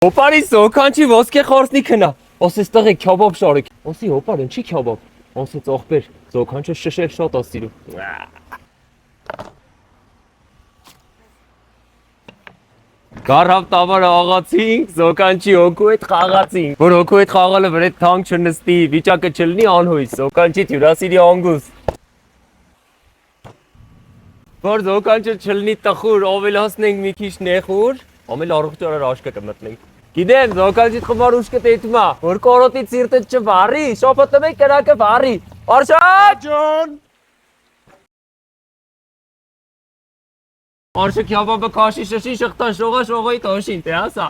Հոպարի սոկանչի ոսկե խորսնի քնա։ Ասես տղե քյաբաբ շարեք։ Ասի հոպար ինչի քյաբաբ։ Ասեց ողբեր, սոկանչը շշել շատ է սիրում։ Գարավ տավարը աղացինք, սոկանչի հոգու հետ խաղացինք, որ հոգու հետ խաղալը վրա թանկ չնստի, վիճակը չլինի անհույս, սոկանչի հյուրասիրի անգուստ։ Որ սոկանչը չլինի տխուր, ավելացնենք մի քիչ նեխուր, ամել առողջարար աշկը կմտնենք։ Գիտեմ, սոկանչի խմար ուշկը տետումա, որ կորոտի ծիրտը չվարի, շոպոտը մեկ կրակը վարի, արշակ ջոն։ Արշակ քյաբաբը քաշի շշի շղթան շողա շողայի տոշին, թե ասա։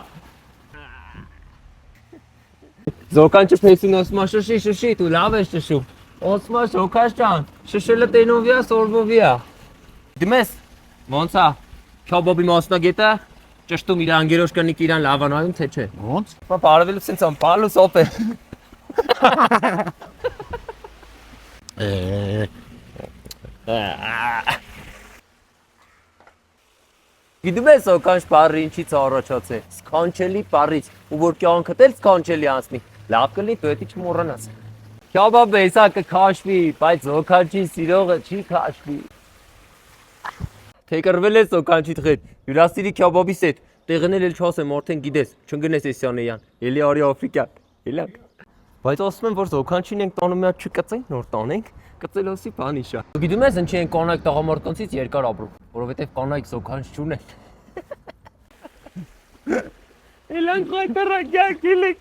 Զոկանչը փեսուն ասմա շշի, դու լավ ես շշում։ Ասմա շոքաշ ջան, շշելը տենովիա, սորվովիա։ Դիմես, ոնց է, քյաբաբի մասնագետը, ճշտում իր անգերոջ կնիկ իրան լավանայում, թե չէ։ Ոնց։ Բա բարևելուց ինձ ամպալուս օպ է։ Գիտում ես սոկանչ բառը ինչից առաջած է, սքանչելի բառից, ու որ կյանքդ էլ սքանչելի անցնի, լավ կլինի պետք չմոռանաս։ Քյաբաբը հեսա կքաշվի, բայց սոկանչի սիրողը չի քաշվի։ Թե կրվել ես սոկանչիդ հետ, հյուրասիրի քյաբաբիս հետ, տեղնել էլ չասեմ, արդեն գիտես, չընկնես Էսյանեյան, էլի արի Աֆրիկա, էլակ։ Բայց ասում եմ, որ սոկանչին ենք տանում միա չկծենք, նոր տանենք, կծելոսի բանի շա։ Գիտում ես ինչի են կանայք տղամարդկանցից երկար ապրում, որովհետև կանայք սոկանչ չունեն։ Էլանք հայտարակյա կիլիկ։